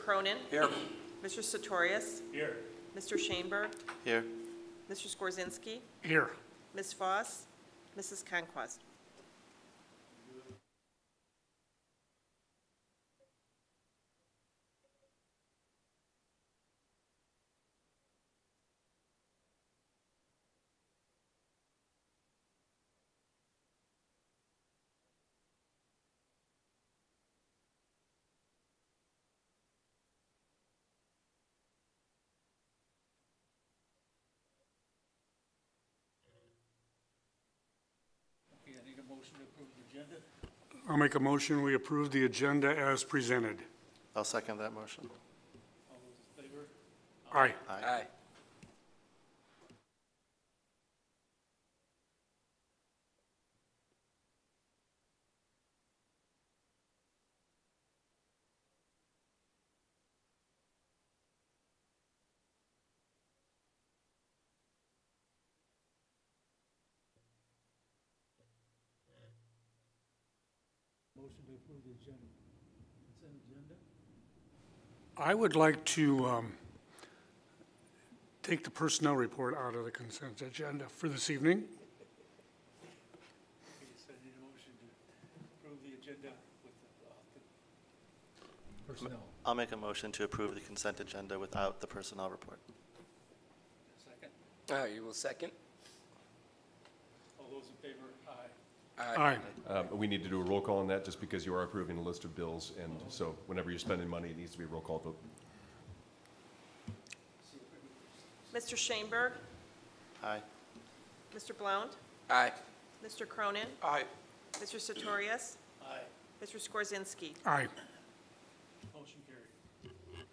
Cronin. Here. Mr. Sartorius. Here. Mr. Shaneberg. Here. Mr. Skorzynski. Here. Ms. Foss. Mrs. Conquest. Okay, I need a motion to approve the agenda. I'll make a motion, we approve the agenda as presented. I'll second that motion. All those in favor? Aye. Aye. Motion to approve the agenda. Consent agenda? I would like to take the personnel report out of the consent agenda for this evening. Okay, so I need a motion to approve the agenda with the personnel. I'll make a motion to approve the consent agenda without the personnel report. Second. You will second? All those in favor? Aye. Aye. We need to do a roll call on that just because you are approving a list of bills, and so whenever you're spending money, it needs to be a roll call vote. Mr. Shaneberg. Aye. Mr. Blount. Aye. Mr. Cronin. Aye. Mr. Sartorius. Aye. Mr. Skorzynski. Aye. Motion carried.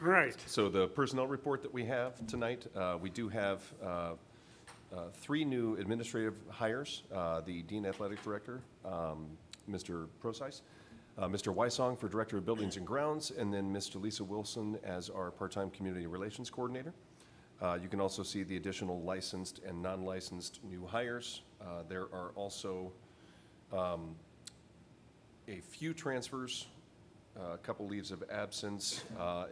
All right. So the personnel report that we have tonight, we do have 3 new administrative hires, the Dean Athletic Director, Mr. Proseis, Mr. Wysong for Director of Buildings and Grounds, and then Mr. Lisa Wilson as our part-time Community Relations Coordinator. You can also see the additional licensed and non-licensed new hires. There are also a few transfers, a couple leaves of absence,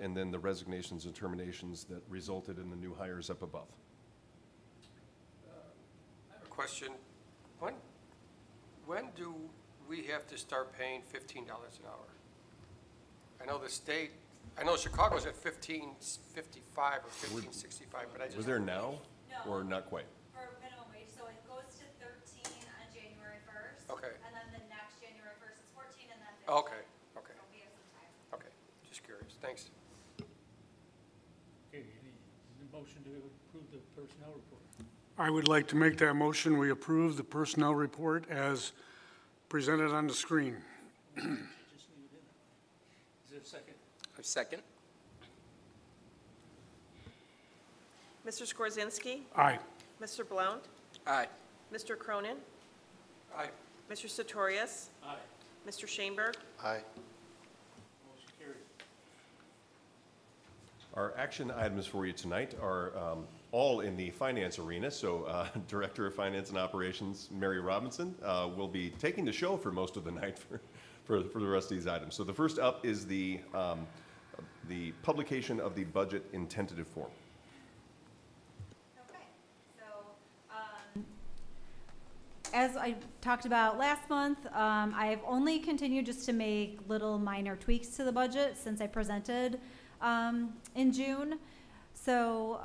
and then the resignations and terminations that resulted in the new hires up above. Question, when do we have to start paying $15 an hour? I know the state, I know Chicago's at $15.55 or $15.65, but I just. Was there now No. or not quite? For minimum wage, so it goes to 13 on January 1st. Okay. And then the next January 1st is 14 and then 15. Okay, okay, So we have some time. okay, just curious, thanks. Okay, any motion to approve the personnel report? I would like to make that motion, we approve the personnel report as presented on the screen. Just leave it in. Is there a second? A second? Mr. Skorzynski. Aye. Mr. Blount. Aye. Mr. Cronin. Aye. Mr. Sartorius. Aye. Mr. Shaneberg. Aye. Motion carried. Our action items for you tonight are all in the finance arena. So Director of Finance and Operations, Mary Robinson, will be taking the show for most of the night for the rest of these items. So the first up is the publication of the budget in tentative form. Okay, so as I talked about last month, I've only continued just to make little minor tweaks to the budget since I presented in June. So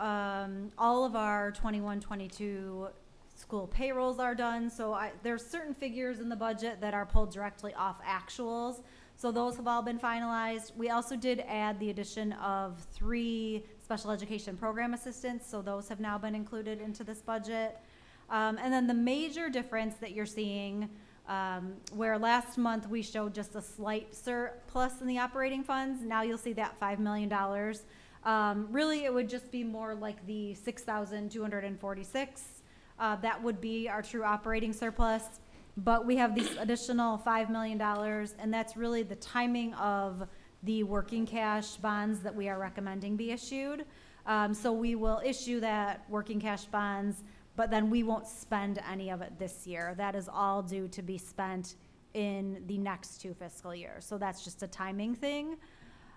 all of our 21-22 school payrolls are done. So there's certain figures in the budget that are pulled directly off actuals. So those have all been finalized. We also did add the addition of 3 special education program assistants. So those have now been included into this budget. And then the major difference that you're seeing, where last month we showed just a slight surplus in the operating funds, now you'll see that $5 million. Really, it would just be more like the 6,246. That would be our true operating surplus. But we have these additional $5 million, and that's really the timing of the working cash bonds that we are recommending be issued. So we will issue that working cash bonds, but then we won't spend any of it this year. That is all due to be spent in the next 2 fiscal years. So that's just a timing thing.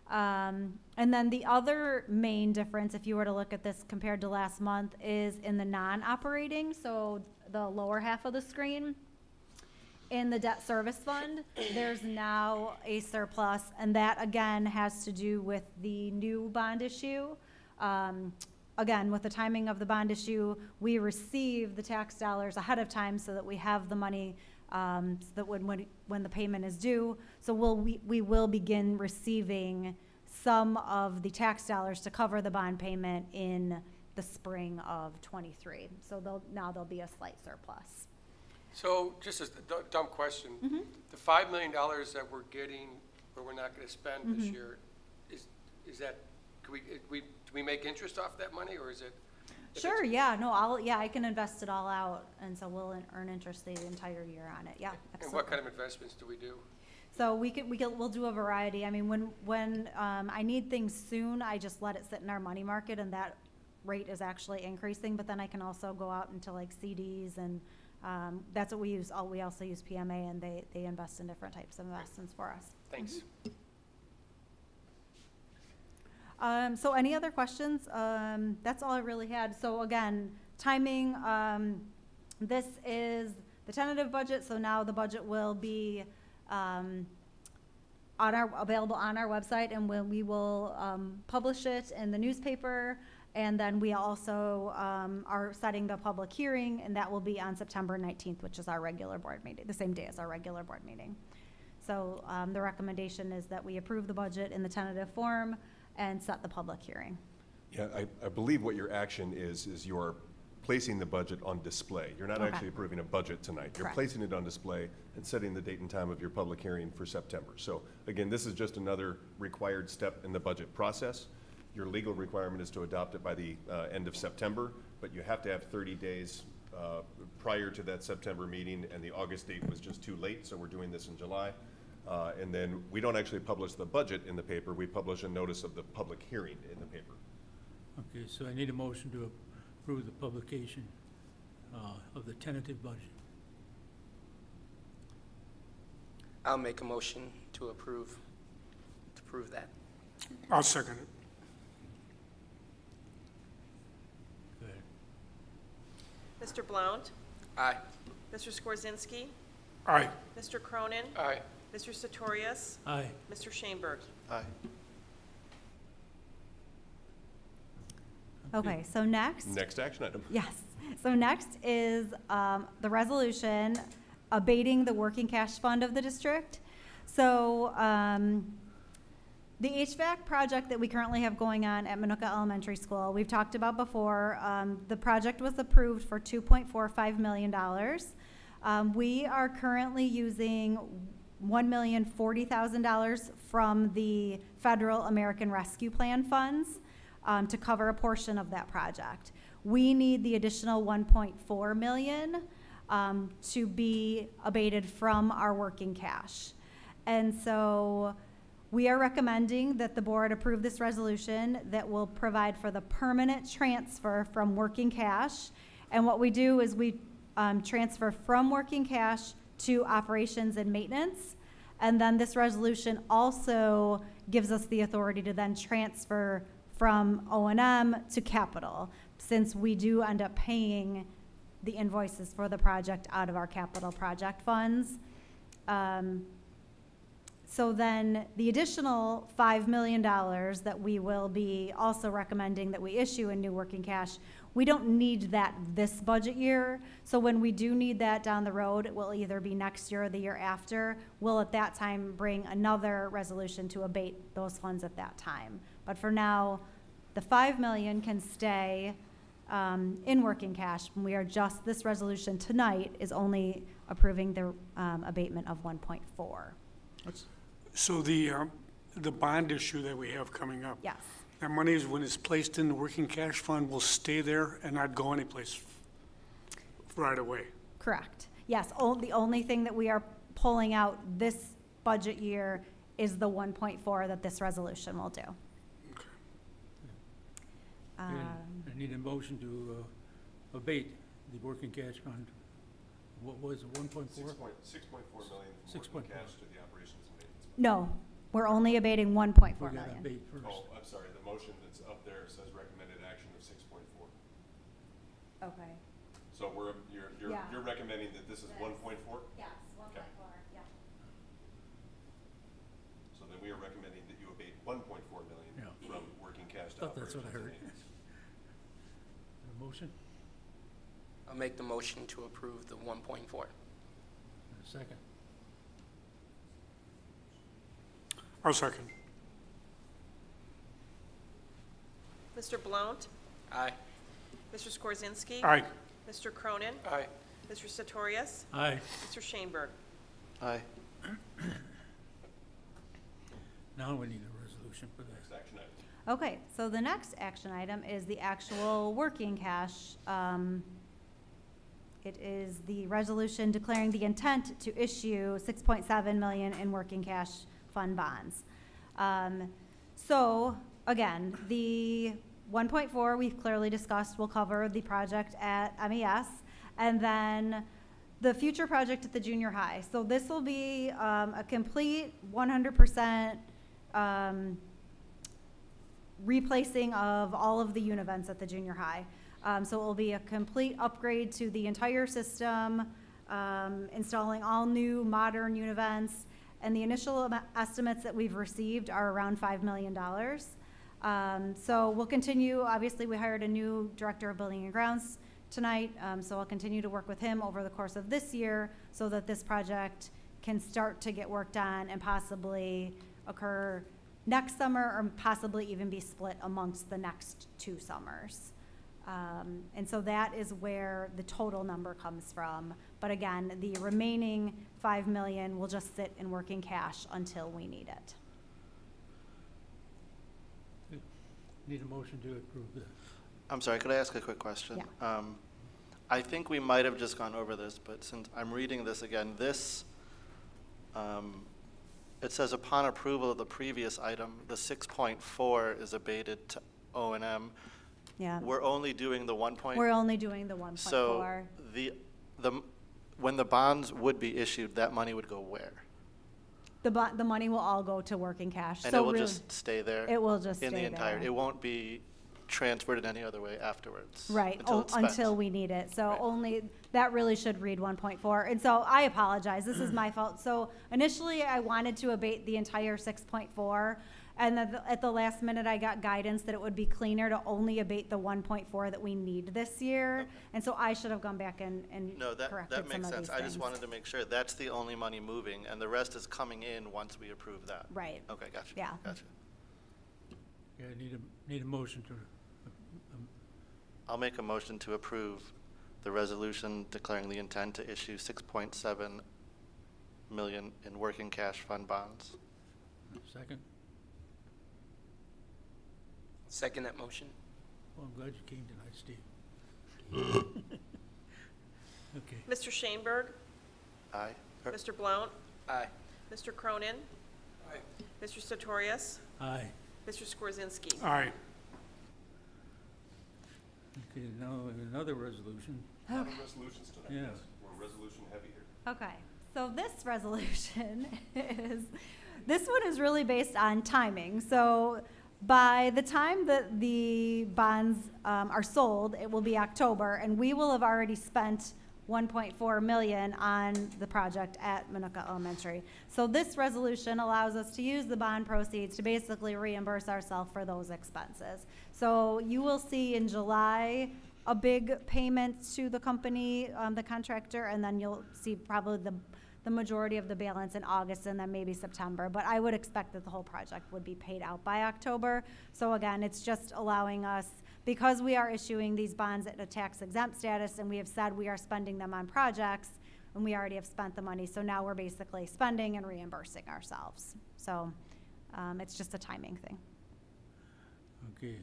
And then the other main difference, if you were to look at this compared to last month, is in the non-operating, so the lower half of the screen. In the debt service fund, there's now a surplus, and that again has to do with the new bond issue. Again, with the timing of the bond issue, we receive the tax dollars ahead of time so that we have the money, so that when the payment is due. So we will begin receiving some of the tax dollars to cover the bond payment in the spring of '23. So now there'll be a slight surplus. So, just as a dumb question, the $5 million that we're getting, but we're not gonna spend this year, is that, do we make interest off that money, or is it? if Sure, it's- yeah, no, I can invest it all out, and so we'll earn interest the entire year on it, yeah, And absolutely. what kind of investments do we do? So we'll do a variety. I mean, when I need things soon, I just let it sit in our money market, and that rate is actually increasing, but then I can also go out into like CDs, and that's what we use. We also use PMA, and they invest in different types of investments for us. Thanks. So any other questions? That's all I really had. So again, timing, this is the tentative budget, so now the budget will be available on our website, and we will publish it in the newspaper, and then we also are setting the public hearing, and that will be on September 19th, which is our regular board meeting, the same day as our regular board meeting. So the recommendation is that we approve the budget in the tentative form and set the public hearing. Yeah, I believe what your action is you're placing the budget on display. You're not Okay. actually approving a budget tonight. You're Correct. placing it on display and setting the date and time of your public hearing for September. So again, this is just another required step in the budget process. Your legal requirement is to adopt it by the end of September, but you have to have 30 days prior to that September meeting, and the August date was just too late, so we're doing this in July. And then we don't actually publish the budget in the paper, we publish a notice of the public hearing in the paper. Okay, so I need a motion to approve the publication of the tentative budget. I'll make a motion to approve that. I'll second it. Go ahead. Mr. Blount, Aye. Mr. Skorzynski, Aye. Mr. Cronin, Aye. Mr. Sartorius, Aye. Mr. Schoenberg. Aye. Okay, so next. Next action item. Yes. So next is the resolution abating the working cash fund of the district. So the HVAC project that we currently have going on at Minooka Elementary School, we've talked about before. The project was approved for $2.45 million. We are currently using $1,040,000 from the Federal American Rescue Plan funds to cover a portion of that project. We need the additional $1.4 million to be abated from our working cash. And so we are recommending that the board approve this resolution that will provide for the permanent transfer from working cash. And what we do is we transfer from working cash to operations and maintenance. And then this resolution also gives us the authority to then transfer from O&M to capital, since we do end up paying the invoices for the project out of our capital project funds. So then the additional $5 million that we will be also recommending that we issue in new working cash, we don't need that this budget year. So when we do need that down the road, it will either be next year or the year after. We'll at that time bring another resolution to abate those funds at that time. But for now, the $5 million can stay in working cash. We are just, this resolution tonight is only approving the abatement of 1.4. So the bond issue that we have coming up, Yes, that money is, when it's placed in the working cash fund, will stay there and not go anyplace right away. correct. Yes, the only thing that we are pulling out this budget year is the 1.4 that this resolution will do. And I need a motion to abate the working cash fund What was it, 1.4? 6.4 million from 6.4. working cash to the operations and maintenance. No, we're only abating 1.4 We gotta million. abate first. Oh, I'm sorry, the motion that's up there says recommended action of 6.4. Okay. So Yeah. you're recommending that this is 1.4? Yes, 1.4, yeah. So then we are recommending that you abate 1.4 million Yeah. from working cash to Thought that's operations what I and heard. maintenance. A motion, I'll make the motion to approve the 1.4. and a second. I'll second. Mr. Blount, Aye. Mr. Skorzynski. Aye. Mr. Cronin, Aye. Mr. Sartorius, Aye. Mr. Schoenberg. Aye. Now we need a resolution for that. Next action item. Okay, so the next action item is the actual working cash. It is the resolution declaring the intent to issue 6.7 million in working cash fund bonds. So, again, the 1.4 we've clearly discussed will cover the project at MES, and then the future project at the junior high. So this will be a complete 100% replacing of all of the univents at the junior high. So it will be a complete upgrade to the entire system, installing all new modern univents, and the initial estimates that we've received are around $5 million. So we'll continue, obviously we hired a new director of building and grounds tonight, so I'll continue to work with him over the course of this year so that this project can start to get worked on and possibly occur next summer, or possibly even be split amongst the next 2 summers. And so that is where the total number comes from. But again, the remaining 5 million will just sit in working cash until we need it. Need a motion to approve that. I'm sorry, could I ask a quick question? Yeah. I think we might have just gone over this, but since I'm reading this again, this, it says upon approval of the previous item, the 6.4 is abated to O&M. Yeah. We're only doing the 1 point. We're only doing the 1.4. So when the bonds would be issued, that money would go where? The money will all go to working cash. And So it will really- just stay there? It will just In the stay entire, there. it won't be transferred in any other way afterwards? Right, Until it's spent? until we need it. So Right. only, that really should read 1.4. And so I apologize, this is my fault. So initially, I wanted to abate the entire 6.4. And then at the last minute, I got guidance that it would be cleaner to only abate the 1.4 that we need this year. Okay. And so I should have gone back and No, corrected that some of makes these sense. I just things. wanted to make sure that's the only money moving, and the rest is coming in once we approve that. Right, Okay, gotcha. Yeah. Gotcha. Yeah, need a motion to, I'll make a motion to approve the resolution declaring the intent to issue 6.7 million in working cash fund bonds. second. Second that motion. Well, I'm glad you came tonight, Steve. Okay, Mr. Schoenberg, Aye? Mr. Blount, Aye. Mr. Cronin, Aye. Mr. Sartorius, aye. Mr. Skorzynski. Aye. Okay, now another resolution. A lot of resolutions tonight. Yeah. Yes. We're resolution heavy here. okay. So this resolution this one is really based on timing. So by the time that the bonds are sold, it will be October, and we will have already spent 1.4 million on the project at Minooka Elementary. So this resolution allows us to use the bond proceeds to basically reimburse ourselves for those expenses. So you will see in July a big payment to the company, the contractor, and then you'll see probably the majority of the balance in August and then maybe September. But I would expect that the whole project would be paid out by October. So again, it's just allowing us, because we are issuing these bonds at a tax exempt status and we have said we are spending them on projects, and we already have spent the money, so now we're basically spending and reimbursing ourselves. So it's just a timing thing. Okay,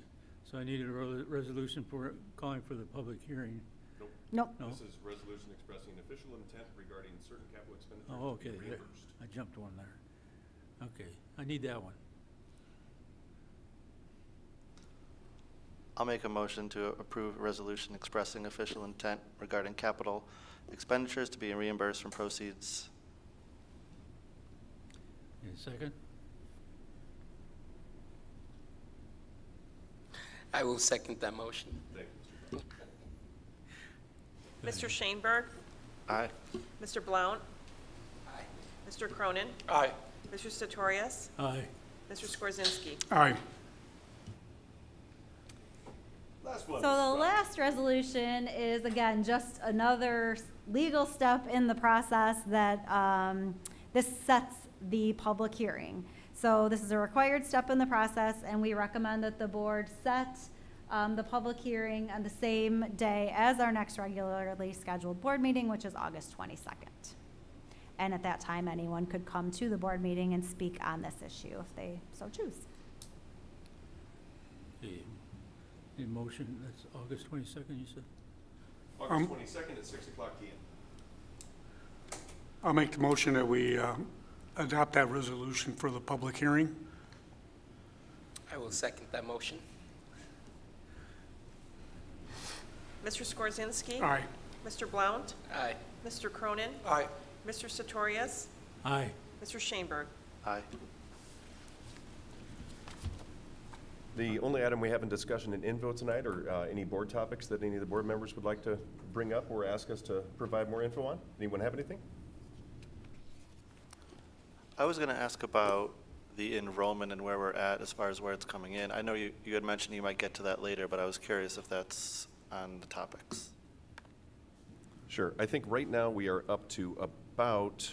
so I need a resolution for calling for the public hearing. Nope. Nope. No? This is resolution expressing official intent regarding certain capital expenditures Oh, to be okay, there. reimbursed. I jumped one there. Okay, I need that one. I'll make a motion to approve a resolution expressing official intent regarding capital expenditures to be reimbursed from proceeds. Any second? I will second that motion. Mr. Shaneberg, Aye. Mr. Blount, Aye. Mr. Cronin, Aye. Mr. Sartorius, Aye. Mr. Skorzynski. Aye. So the last resolution is, again, just another legal step in the process that this sets the public hearing. So this is a required step in the process, and we recommend that the board set the public hearing on the same day as our next regularly scheduled board meeting, which is August 22nd. And at that time, anyone could come to the board meeting and speak on this issue if they so choose. A motion, that's August 22nd, you said? August 22nd at 6 o'clock PM. I'll make the motion that we adopt that resolution for the public hearing. I will second that motion. Mr. Skorzynski. Aye. Mr. Blount, Aye. Mr. Cronin, Aye. Mr. Sartorius, Aye. Mr. Shaneberg. Aye. The only item we have in discussion and info tonight are any board topics that any of the board members would like to bring up or ask us to provide more info on. Anyone have anything? I was going to ask about the enrollment and where we're at as far as where it's coming in. I know you had mentioned you might get to that later, but I was curious if that's on the topics. Sure. I think right now we are up to about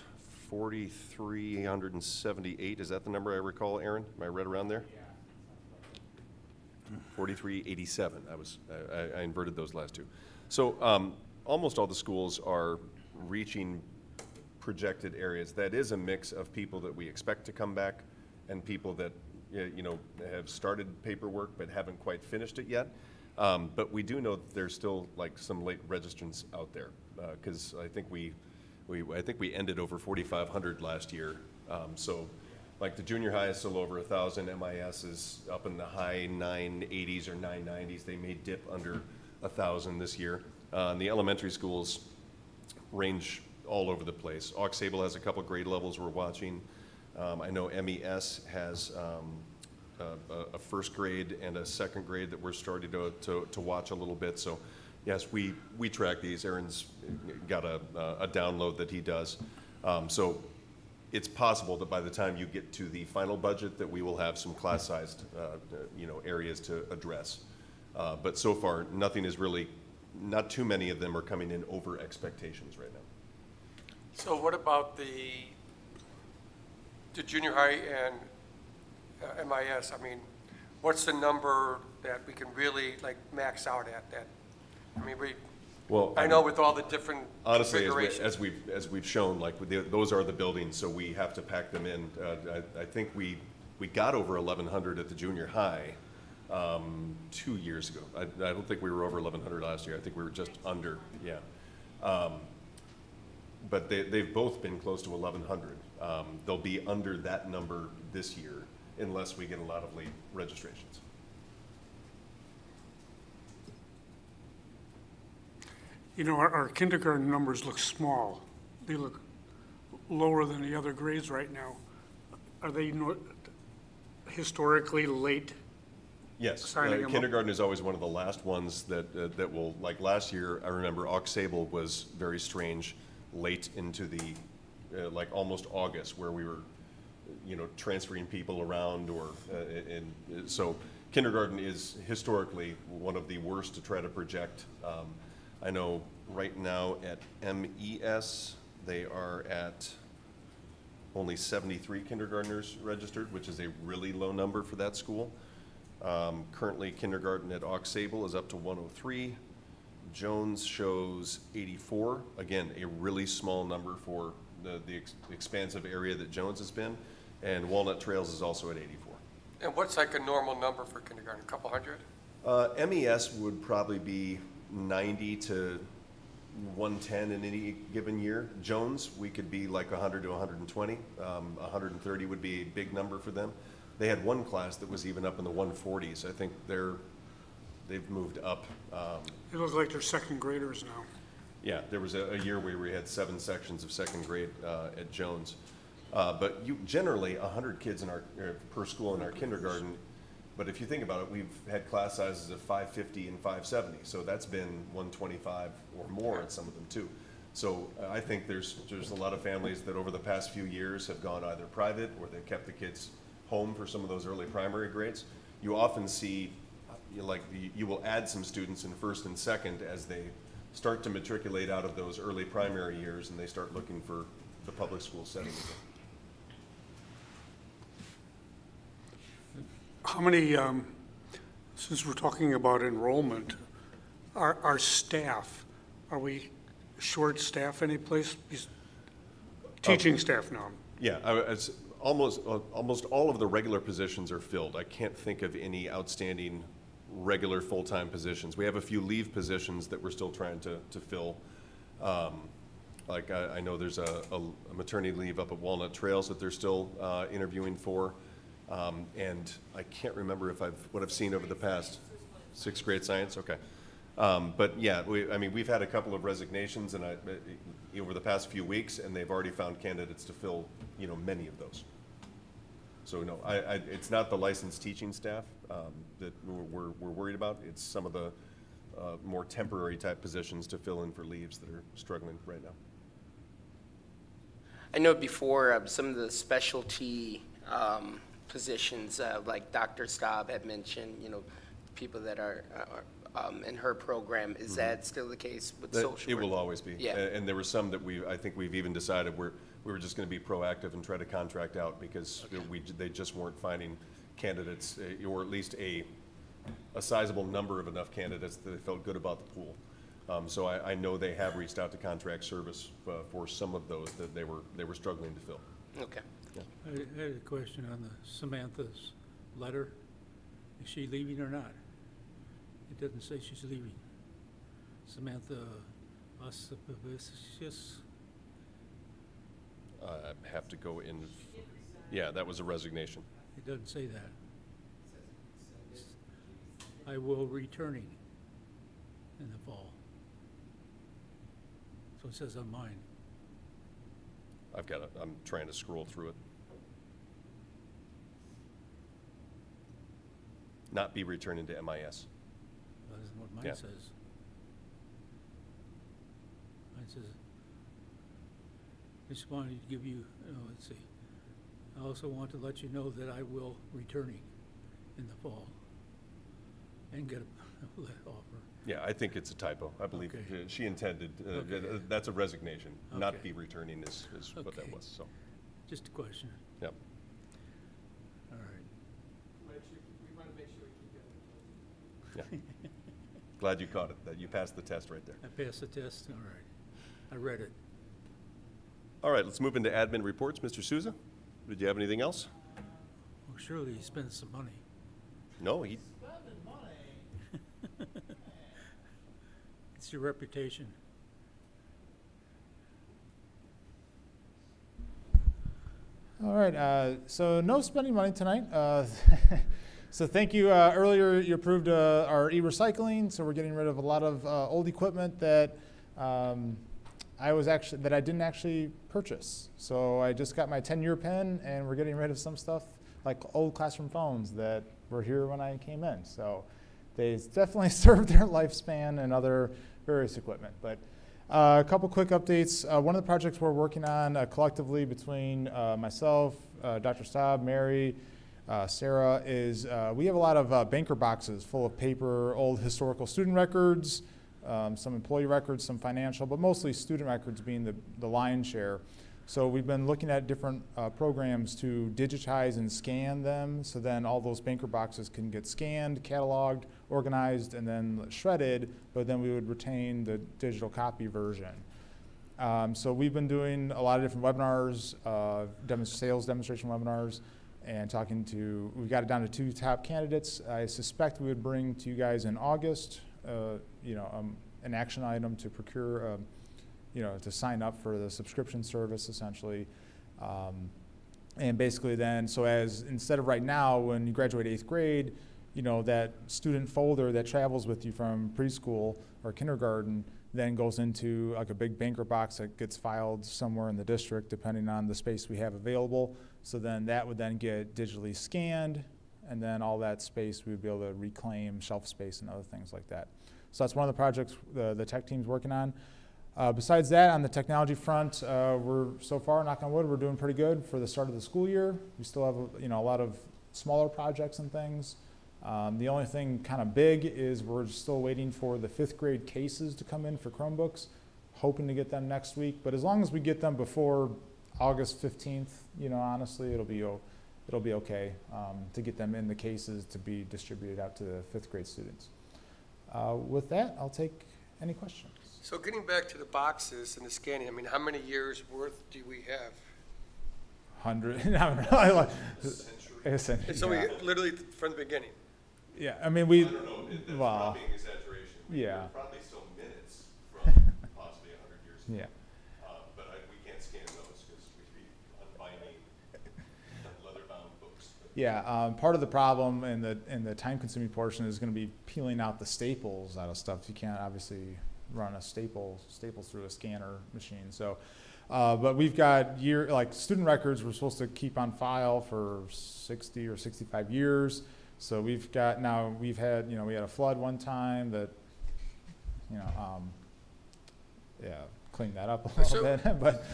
4,378. Is that the number I recall, Aaron? Am I right around there? Yeah. 4,387. I inverted those last two. So almost all the schools are reaching projected areas. That is a mix of people that we expect to come back and people that have started paperwork but haven't quite finished it yet. But we do know that there's still like some late registrants out there because I think we ended over 4,500 last year. So like the junior high is still over 1,000. MIS is up in the high 980s or 990s. They may dip under 1,000 this year. And the elementary schools range all over the place. Aux Sable has a couple grade levels we're watching. I know MES has a first grade and a second grade that we're starting to watch a little bit. So yes, we track these. Aaron's got a download that he does. So it's possible that by the time you get to the final budget that we will have some class-sized areas to address. But so far, nothing is really, not too many of them are coming in over expectations right now. So what about the junior high and MIS? I mean, what's the number that we can really like max out at that? I mean, I know with all the different honestly, configurations. as we've shown, like those are the buildings, so we have to pack them in. I think we got over 1,100 at the junior high 2 years ago. I don't think we were over 1,100 last year. I think we were just under, yeah. But they've both been close to 1,100. They'll be under that number this year unless we get a lot of late registrations. You know, our kindergarten numbers look small. They look lower than the other grades right now. Are they historically late? Yes, Signing them up? kindergarten is always one of the last ones that will, like last year, I remember Aux Sable was very strange, late into the, like almost August, where we were, transferring people around so kindergarten is historically one of the worst to try to project. I know right now at MES, they are at only 73 kindergartners registered, which is a really low number for that school. Currently, kindergarten at Aux Sable is up to 103. Jones shows 84. Again, a really small number for the expansive area that Jones has been. And Walnut Trails is also at 84. And what's like a normal number for kindergarten, a couple hundred? MES would probably be 90 to 110 in any given year. Jones, we could be like 100 to 120. 130 would be a big number for them. They had one class that was even up in the 140s. I think they've moved up. It looks like they're second graders now. Yeah, there was a year where we had 7 sections of second grade at Jones. But generally 100 kids in our, per school in our kindergarten. But if you think about it, we've had class sizes of 550 and 570. So that's been 125 or more at some of them too. So I think there's a lot of families that over the past few years have gone either private or they've kept the kids home for some of those early primary grades. You often see, you will add some students in first and second as they start to matriculate out of those early primary years and they start looking for the public school setting again. How many, since we're talking about enrollment, our staff, are we short staff any place? Teaching staff now. Yeah, almost all of the regular positions are filled. I can't think of any outstanding regular full-time positions. We have a few leave positions that we're still trying to fill. I know there's a maternity leave up at Walnut Trails that they're still interviewing for. And I can't remember what I've seen over the past 6th grade science. Okay. But yeah, we've had a couple of resignations and over the past few weeks, and they've already found candidates to fill, many of those. So no, it's not the licensed teaching staff that we're worried about. It's some of the more temporary type positions to fill in for leaves that are struggling right now. I know before some of the specialty positions, like Dr. Staub had mentioned, people that are in her program. Is that still the case with social work? It will always be. Yeah. And there were some that I think we've even decided we were just going to be proactive and try to contract out because they just weren't finding candidates, or at least a sizable number of enough candidates that they felt good about the pool. So I know they have reached out to contract service for some of those that they were struggling to fill. Okay. Yeah. I had a question on the Samantha's letter. Is she leaving or not? It doesn't say she's leaving. Samantha Osipavicius. I have to go in. Yeah, that was a resignation. It doesn't say that. I will returning in the fall. So it says on mine. I'm trying to scroll through it. Not be returning to MIS. That isn't what mine Yeah. says. Mine says, I just wanted to give you, let's see. I also want to let you know that I will returning in the fall and get a offer. Yeah, I think it's a typo. I believe Okay. she intended, Okay. that's a resignation. Not Okay. be returning is what that Okay. was, so, Just a question. yep. All right. We want to make sure we keep Yeah. Glad you caught it, that you passed the test right there. I passed the test. All right. I read it. All right, let's move into admin reports. Mr. Souza, did you have anything else? Well, surely he spent some money. No, he, It's your reputation. All right, so no spending money tonight. So thank you. Earlier you approved our e-recycling, so we're getting rid of a lot of old equipment that I didn't actually purchase. So I just got my 10-year pen, and we're getting rid of some stuff like old classroom phones that were here when I came in. So they definitely served their lifespan and other various equipment. But a couple quick updates. One of the projects we're working on collectively between myself, Dr. Staub, Mary, Sarah, is we have a lot of banker boxes full of paper, old historical student records, some employee records, some financial, but mostly student records being the lion's share. So we've been looking at different programs to digitize and scan them, so then all those banker boxes can get scanned, cataloged, organized, and then shredded, but then we would retain the digital copy version. So we've been doing a lot of different webinars, sales demonstration webinars, and we got it down to 2 top candidates. I suspect we would bring to you guys in August, an action item to procure, to sign up for the subscription service essentially. And basically then, so instead of right now, when you graduate 8th grade, that student folder that travels with you from preschool or kindergarten, then goes into like a big banker box that gets filed somewhere in the district, depending on the space we have available. So then that would then get digitally scanned, and then all that space we would be able to reclaim shelf space and other things like that. So that's one of the projects the tech team's working on. Besides that, on the technology front, we're so far, knock on wood, we're doing pretty good for the start of the school year. We still have a lot of smaller projects and things. The only thing kind of big is we're still waiting for the 5th grade cases to come in for Chromebooks, hoping to get them next week. But as long as we get them before August 15th, honestly, it'll be okay to get them in the cases to be distributed out to the 5th grade students. With that, I'll take any questions. So getting back to the boxes and the scanning, I mean, how many years worth do we have? 100, not really, like, a century. And so we literally from the beginning. Yeah, I mean, I don't know, that's probably an exaggeration. Yeah. There are probably still minutes from possibly 100 years ago. Yeah. But we can't scan those because we'd be unbinding leather-bound books. Yeah, part of the problem in the time-consuming portion is going to be peeling out the staples out of stuff. You can't obviously run a staples through a scanner machine. So, but we've got student records we're supposed to keep on file for 60 or 65 years. So we've had we had a flood one time that, cleaned that up a little bit. But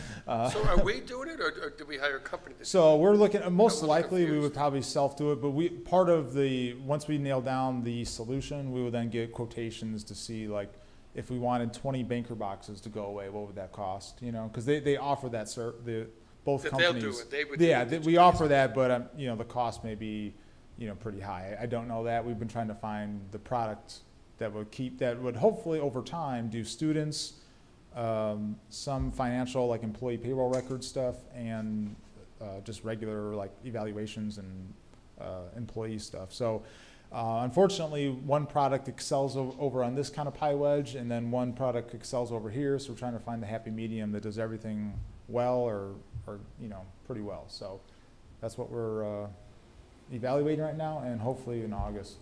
so are we doing it, or do we hire a company to do it? so we're looking. Most I'm likely, we confused. would probably self-do it. But once we nail down the solution, we would then get quotations to see like if we wanted 20 banker boxes to go away, what would that cost? Because they offer that both That companies. they'll do it. They would Yeah, do it. we offer that, but the cost may be pretty high. I don't know that. We've been trying to find the product that would hopefully over time do students, some financial like employee payroll record stuff, and just regular like evaluations and employee stuff. So unfortunately, one product excels over on this kind of pie wedge, and then one product excels over here. So we're trying to find the happy medium that does everything well or pretty well. So that's what we're evaluating right now, and hopefully in August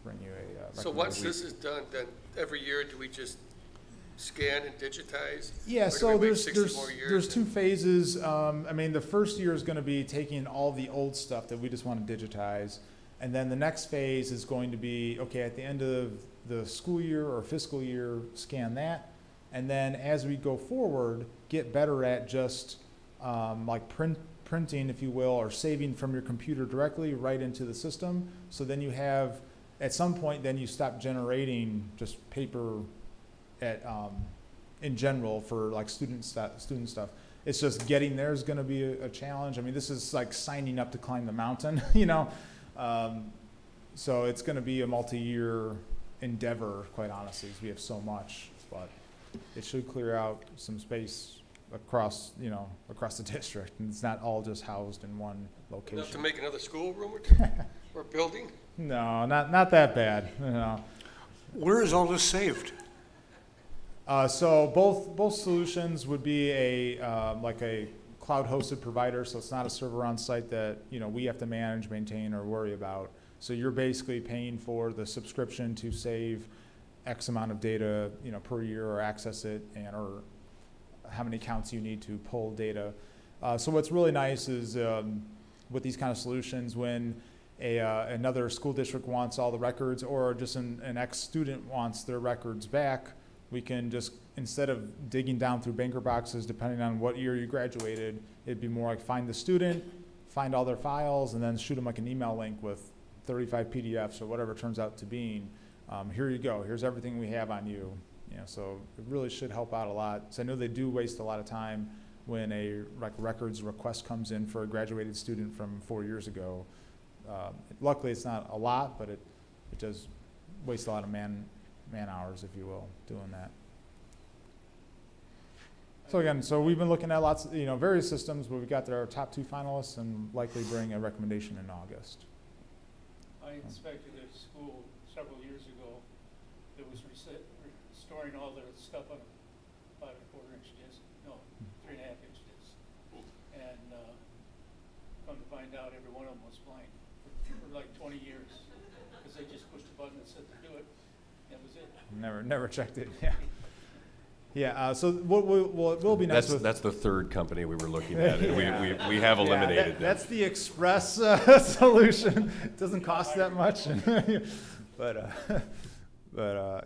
bring you a So once this is done, then every year do we just scan and digitize? Yeah, Or do so we wait 60 there's more years? 2 phases. I mean, the first year is going to be taking all the old stuff that we just want to digitize, and then the next phase is going to be, okay, at the end of the school year or fiscal year, scan that, and then as we go forward, get better at just like printing, if you will, or saving from your computer directly right into the system. So then you have, at some point, then you stop generating just paper in general for like student stuff. It's just getting there is going to be a challenge. I mean, this is like signing up to climb the mountain, so it's going to be a multi-year endeavor, quite honestly, because we have so much. But it should clear out some space across the district, and it's not all just housed in one location. Enough to make another schoolroom or two, or building? No, not that bad. Where is all this saved? So both solutions would be like a cloud-hosted provider, so it's not a server on site that we have to manage, maintain, or worry about. So you're basically paying for the subscription to save X amount of data per year, or access it, or how many accounts you need to pull data. So what's really nice is with these kind of solutions, when another school district wants all the records, or just an ex-student wants their records back, we can just, instead of digging down through banker boxes, depending on what year you graduated, it'd be more like find the student, find all their files, and then shoot them like an email link with 35 PDFs or whatever it turns out to being. Here you go. Here's everything we have on you. So it really should help out a lot. So I know they do waste a lot of time when a records request comes in for a graduated student from 4 years ago. Luckily, it's not a lot, but it does waste a lot of man hours, if you will, doing that. So again, we've been looking at lots of, various systems, but we've got our top 2 finalists and likely bring a recommendation in August. I inspected a school several years ago that was storing all their stuff on a 5 1/4-inch disc, 3.5-inch disc. And come to find out, every one of them was blank for like 20 years, because they just pushed a button that said to do it. That was it. Never checked it. Yeah. Yeah, so what will be nice with... That's the third company we were looking at. We have eliminated them. That's the express solution. It doesn't cost that much. But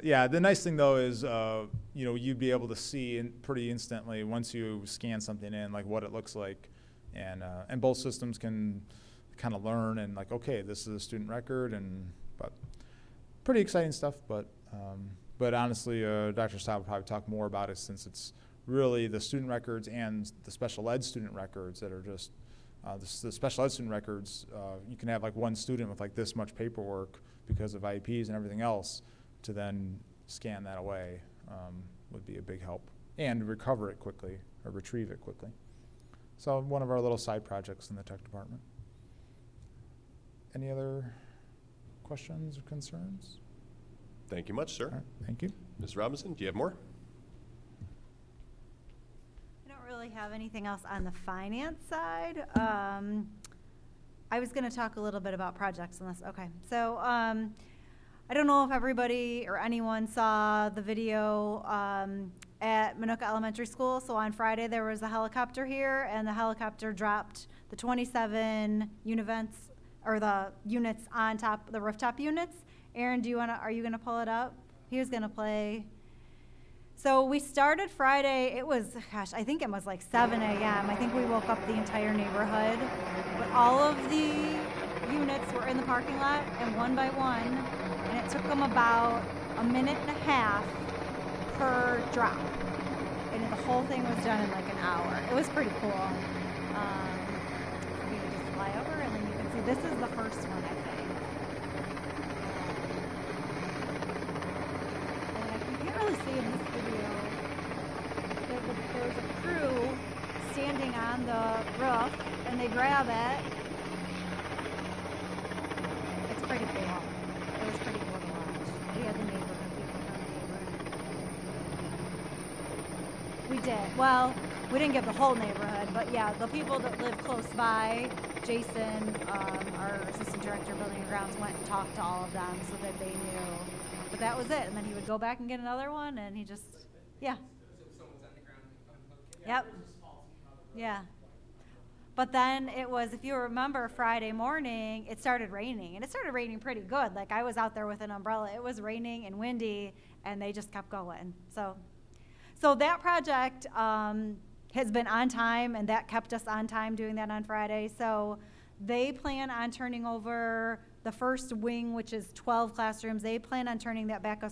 yeah, the nice thing though is, you know, you'd be able to see pretty instantly once you scan something in, like what it looks like. And both systems can kind of learn and like, okay, this is a student record, but pretty exciting stuff. But honestly, Dr. Staub will probably talk more about it since it's really the student records and the special ed student records that are just, the special ed student records, you can have like one student with like this much paperwork because of IEPs and everything else, to then scan that away would be a big help, and recover it quickly or retrieve it quickly. So one of our little side projects in the tech department. Any other questions or concerns? Thank you much, sir. All right, thank you. Ms. Robinson, do you have more? I don't really have anything else on the finance side. I was going to talk a little bit about projects unless, okay. So I don't know if everybody or anyone saw the video at Minooka Elementary School. So on Friday there was a helicopter here, and the helicopter dropped the 27 univents, or the units on top, the rooftop units. Aaron, are you gonna pull it up? He was gonna play. So we started Friday, it was, gosh, I think it was like 7 a.m. I think we woke up the entire neighborhood. But all of the units were in the parking lot, and one by one, and it took them about a minute and a half per drop. And the whole thing was done in like an hour. It was pretty cool. We would just fly over, and then you can see this is the first one, I think. See in this video, there's a crew standing on the roof, and they grab it. It's pretty cool. It was pretty cool to watch. We had the neighborhood people from the neighborhood. We did. Well, we didn't give the whole neighborhood, but yeah, the people that live close by, Jason, our assistant director of building and grounds, went and talked to all of them so that they knew. But that was it, and then he would go back and get another one, and he just, yeah. Yep. Yeah. But then it was, if you remember, Friday morning, it started raining, and it started raining pretty good. Like, I was out there with an umbrella. It was raining and windy, and they just kept going. So that project has been on time, and that kept us on time doing that on Friday. So they plan on turning over the first wing, which is 12 classrooms. They plan on turning that back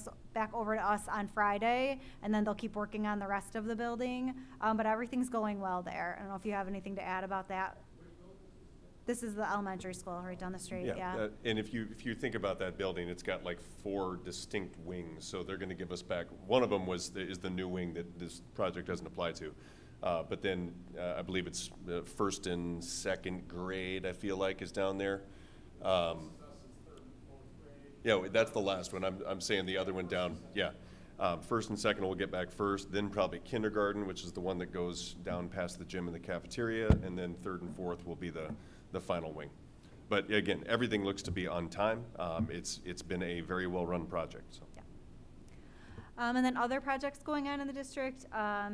over to us on Friday, and then they'll keep working on the rest of the building. But everything's going well there. I don't know if you have anything to add about that. This is the elementary school right down the street. Yeah. And if you think about that building, it's got like 4 distinct wings. So they're going to give us back. One of them is the new wing that this project doesn't apply to. But then I believe it's first and second grade, I feel like, is down there. Yeah, that's the last one. I'm saying the other one down. Yeah. First and second we'll get back first, then probably kindergarten, which is the one that goes down past the gym and the cafeteria, and then third and fourth will be the final wing. But again, everything looks to be on time. It's been a very well-run project. So. Yeah. And then other projects going on in the district.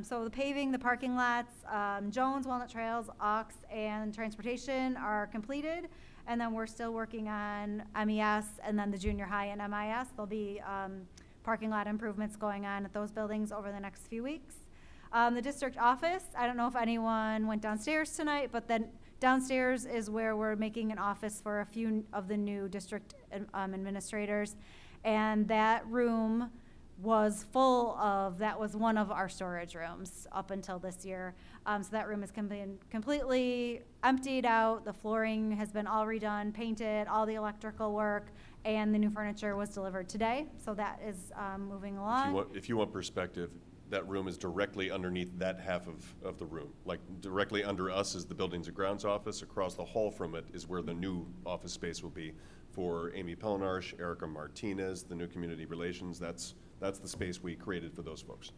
So the paving, the parking lots, Jones, Walnut Trails, Aux, and transportation are completed. And then we're still working on MES and then the junior high and MIS. There'll be parking lot improvements going on at those buildings over the next few weeks. The district office, I don't know if anyone went downstairs tonight, but then downstairs is where we're making an office for a few of the new district administrators. And that room was full of, that was one of our storage rooms up until this year. So that room is completely emptied out. The flooring has been all redone, painted, all the electrical work, and the new furniture was delivered today. So that is moving along. If you want perspective, that room is directly underneath that half of the room. Like directly under us is the Buildings and Grounds office. Across the hall from it is where the new office space will be for Amy Pellinarsh, Erica Martinez, the new community relations. That's the space we created for those folks.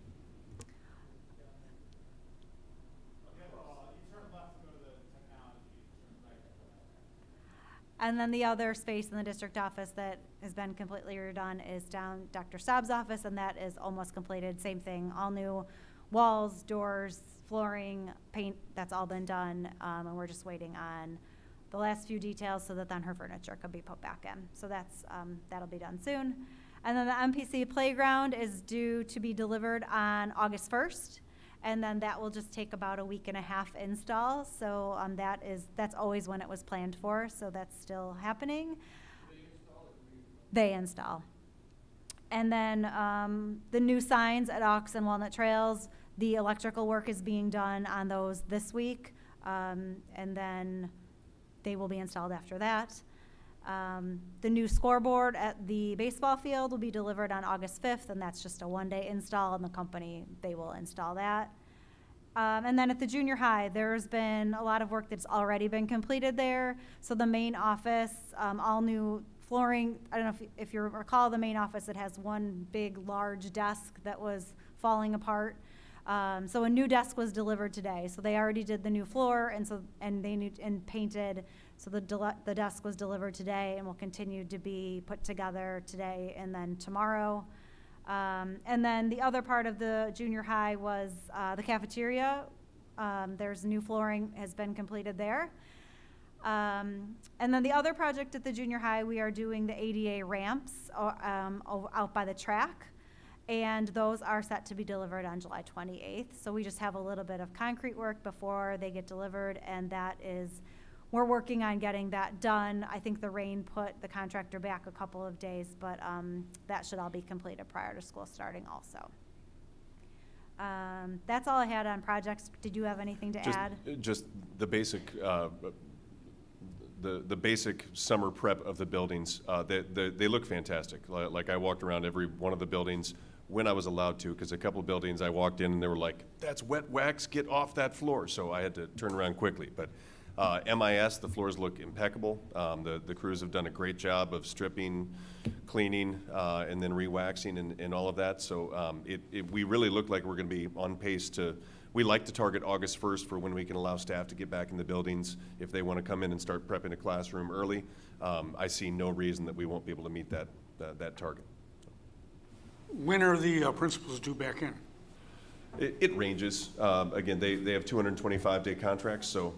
And then the other space in the district office that has been completely redone is down Dr. Staub's office, and that is almost completed. Same thing, all new walls, doors, flooring, paint, that's all been done. And we're just waiting on the last few details so that then her furniture could be put back in. So that's, that'll be done soon. And then the MPC playground is due to be delivered on August 1st. And then that will just take about a week and a half install. So that's always when it was planned for. So that's still happening. They install. And then the new signs at Ox and Walnut Trails, the electrical work is being done on those this week. And then they will be installed after that. The new scoreboard at the baseball field will be delivered on August 5th, and that's just a one-day install, and the company, they will install that. And then at the junior high, there's been a lot of work that's already been completed there. So the main office, all new flooring. I don't know if you recall the main office, it has one big, large desk that was falling apart. So a new desk was delivered today. So they already did the new floor, and they painted. So the desk was delivered today and will continue to be put together today and then tomorrow. And then the other part of the junior high was the cafeteria. There's new flooring has been completed there. And then the other project at the junior high, we are doing the ADA ramps out by the track. And those are set to be delivered on July 28th. So we just have a little bit of concrete work before they get delivered, and we're working on getting that done. I think the rain put the contractor back a couple of days, but that should all be completed prior to school starting also. That's all I had on projects. Did you have anything to add? Just the basic, the basic summer prep of the buildings. They look fantastic. Like I walked around every one of the buildings when I was allowed to, because a couple of buildings I walked in and they were like, "That's wet wax, get off that floor." So I had to turn around quickly. But MIS, the floors look impeccable. The crews have done a great job of stripping, cleaning, and then re-waxing and all of that. So we really look like we're going to be on pace to. We like to target August 1st for when we can allow staff to get back in the buildings if they want to come in and start prepping a classroom early. I see no reason that we won't be able to meet that target. When are the principals due back in? It ranges. Again, they have 225-day contracts, so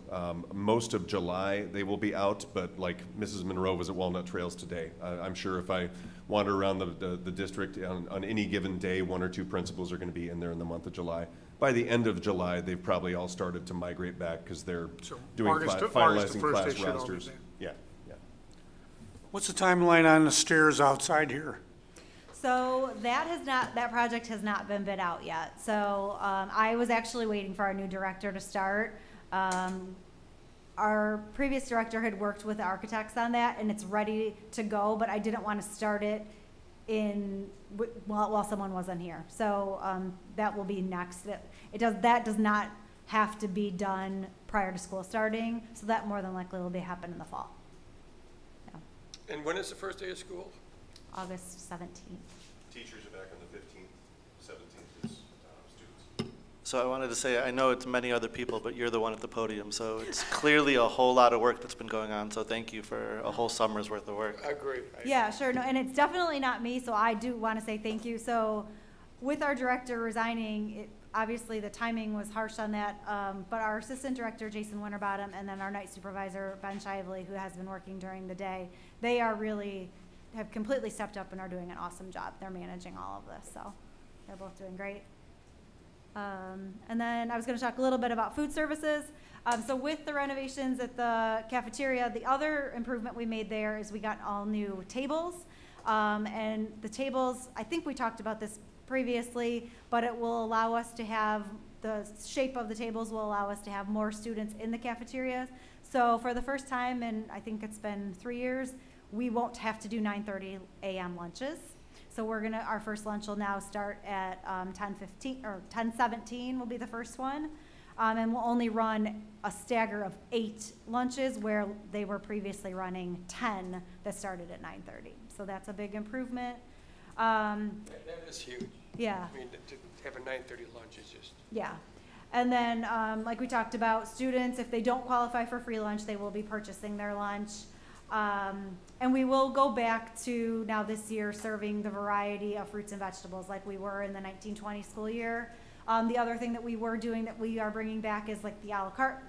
most of July they will be out, but like Mrs. Monroe was at Walnut Trails today. I'm sure if I wander around the district on any given day, one or two principals are going to be in there in the month of July. By the end of July, they've probably all started to migrate back because they're doing finalizing class rosters. Yeah. What's the timeline on the stairs outside here? So that project has not been bid out yet. So I was actually waiting for our new director to start. Our previous director had worked with the architects on that, and it's ready to go, but I didn't want to start it while someone wasn't here. So that will be next. That does not have to be done prior to school starting, so that more than likely will happen in the fall. Yeah. And when is the first day of school? August 17th. Teachers are back on the 15th, 17th is students. So I wanted to say, I know it's many other people, but you're the one at the podium, so it's clearly a whole lot of work that's been going on, so thank you for a whole summer's worth of work. I agree. Yeah, sure, no, and it's definitely not me, so I do want to say thank you. So with our director resigning, obviously the timing was harsh on that, but our assistant director, Jason Winterbottom, and then our night supervisor, Ben Shively, who has been working during the day, they have completely stepped up and are doing an awesome job. They're managing all of this, so they're both doing great. And then I was going to talk a little bit about food services. So with the renovations at the cafeteria, the other improvement we made there is we got all new tables. And the tables, I think we talked about this previously, but it will allow us to have, the shape of the tables will allow us to have more students in the cafeteria. So for the first time, and I think it's been 3 years, we won't have to do 9:30 a.m. lunches. So our first lunch will now start at 10:15 or 10:17 will be the first one. And we'll only run a stagger of 8 lunches where they were previously running 10 that started at 9:30. So that's a big improvement. That is huge. Yeah. I mean, to have a 9:30 lunch is just. Yeah. And then, like we talked about, students, if they don't qualify for free lunch, they will be purchasing their lunch. And we will go back to now this year serving the variety of fruits and vegetables like we were in the 1920 school year. The other thing that we were doing that we are bringing back is like the a la carte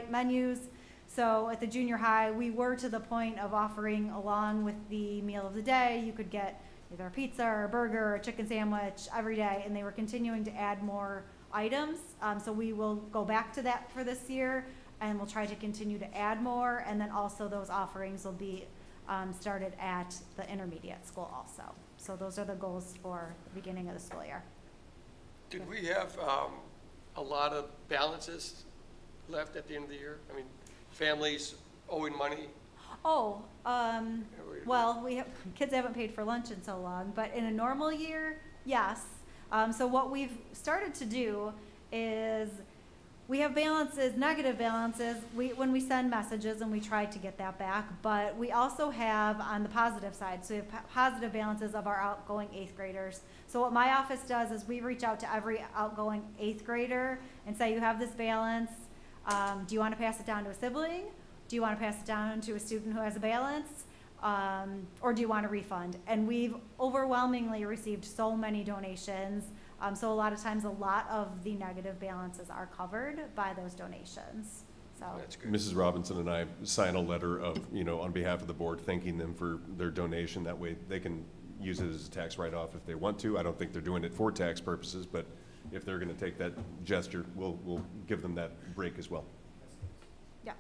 menus. So at the junior high, we were to the point of offering, along with the meal of the day, you could get either a pizza or a burger or a chicken sandwich every day, and they were continuing to add more items. So we will go back to that for this year, and we'll try to continue to add more, and then also those offerings will be started at the intermediate school also. So those are the goals for the beginning of the school year. Did we have a lot of balances left at the end of the year? I mean, families owing money? Oh, well, kids haven't paid for lunch in so long, but in a normal year, yes. So what we've started to do is we have balances, negative balances, when we send messages, and we try to get that back, but we also have on the positive side, so we have positive balances of our outgoing 8th graders. So what my office does is we reach out to every outgoing 8th grader and say, you have this balance, do you want to pass it down to a sibling? Do you want to pass it down to a student who has a balance? Or do you want a refund? And we've overwhelmingly received so many donations. So a lot of times, a lot of the negative balances are covered by those donations. So That's good. Mrs. Robinson and I sign a letter of, on behalf of the board, thanking them for their donation. That way they can use it as a tax write-off if they want to. I don't think they're doing it for tax purposes, but if they're going to take that gesture, we'll give them that break as well. yeah.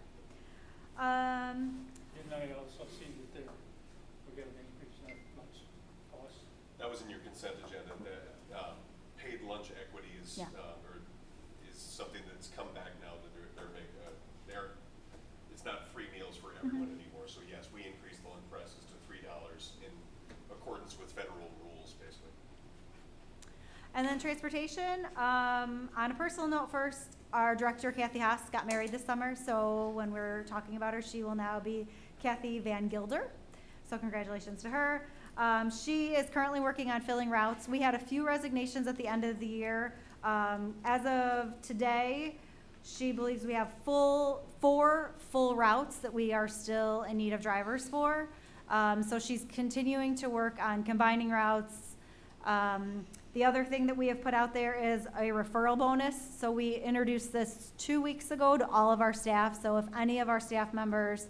And I also see that we're getting an increase in our lunch costs. That was in your consent agenda. The paid lunch equities Yeah. is something that's come back now that it's not free meals for everyone anymore. So yes, we increased the lunch prices to $3 in accordance with federal rules, basically. And then transportation, on a personal note first, our director, Kathy Haas, got married this summer, so when we're talking about her, she will now be Kathy Van Gilder. So congratulations to her. She is currently working on filling routes. We had a few resignations at the end of the year. As of today, she believes we have 4 full routes that we are still in need of drivers for. So she's continuing to work on combining routes. The other thing that we have put out there is a referral bonus. So we introduced this 2 weeks ago to all of our staff. So if any of our staff members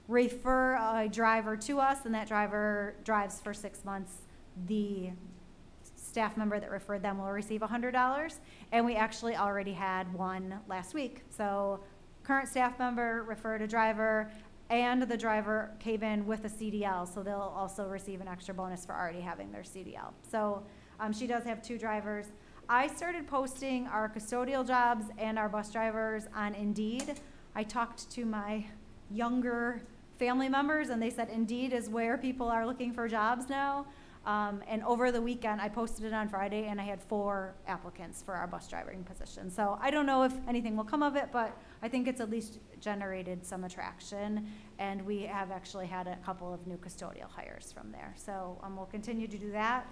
refer a driver to us and that driver drives for 6 months, the staff member that referred them will receive $100. And we actually already had one last week. So current staff member referred a driver, and the driver came in with a CDL. So they'll also receive an extra bonus for already having their CDL. So she does have 2 drivers. I started posting our custodial jobs and our bus drivers on Indeed. I talked to my younger family members, and they said Indeed is where people are looking for jobs now. And over the weekend, I posted it on Friday, and I had 4 applicants for our bus driving position. So I don't know if anything will come of it, but I think it's at least generated some attraction, and we have actually had a couple of new custodial hires from there. So we'll continue to do that.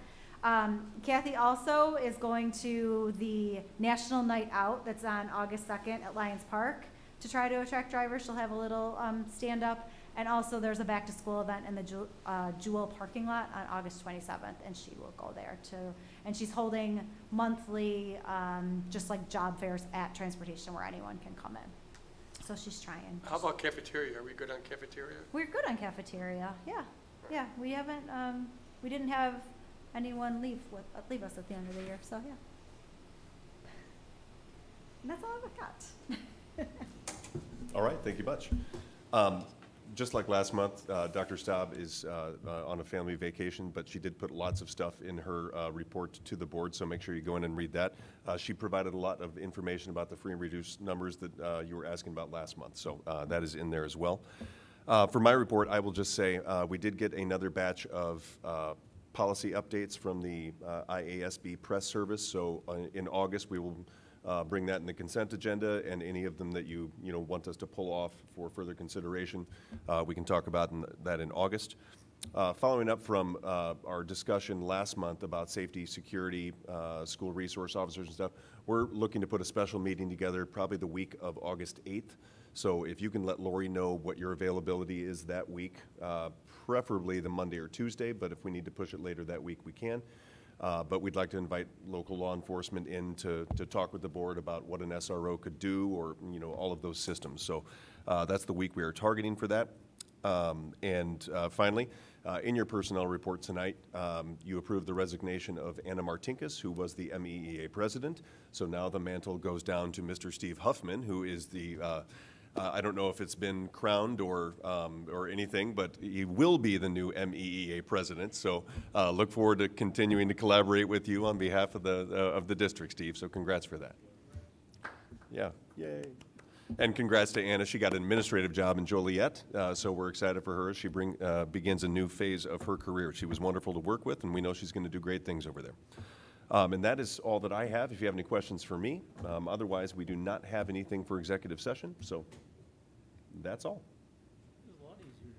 Kathy also is going to the National Night Out that's on August 2nd at Lions Park to try to attract drivers. She'll have a little stand-up. And also there's a back-to-school event in the Jewel parking lot on August 27th, and she will go there too. And she's holding monthly, just like job fairs at transportation where anyone can come in. So she's trying. How about cafeteria? Are we good on cafeteria? We're good on cafeteria, yeah. Yeah, we haven't, we didn't have anyone leave us at the end of the year, so yeah. And that's all I've got. All right, thank you much. Just like last month, Dr. Staub is on a family vacation, but she did put lots of stuff in her report to the board, so make sure you go in and read that. She provided a lot of information about the free and reduced numbers that you were asking about last month, so that is in there as well. For my report, I will just say we did get another batch of policy updates from the IASB press service, so in August we will bring that in the consent agenda, and any of them that you want us to pull off for further consideration, we can talk about that in August. Following up from our discussion last month about safety, security, school resource officers and stuff, we're looking to put a special meeting together probably the week of August 8th. So if you can let Lori know what your availability is that week, preferably the Monday or Tuesday, but if we need to push it later that week, we can. But we'd like to invite local law enforcement in to talk with the board about what an SRO could do, or, you know, all of those systems. So that's the week we are targeting for that. Finally, in your personnel report tonight, you approved the resignation of Anna Martinkus, who was the MEEA president. So now the mantle goes down to Mr. Steve Huffman, who is the I don't know if it's been crowned or anything, but he will be the new MEEA president. So look forward to continuing to collaborate with you on behalf of the district, Steve. So congrats for that. Yeah, yay. And congrats to Anna. She got an administrative job in Joliet, so we're excited for her as she begins a new phase of her career. She was wonderful to work with, and we know she's going to do great things over there. And that is all that I have. If you have any questions for me, otherwise we do not have anything for executive session, so that's all. It was a lot easier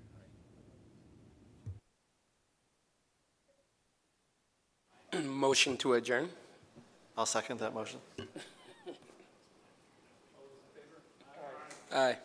tonight. Motion to adjourn? I'll second that motion. Aye.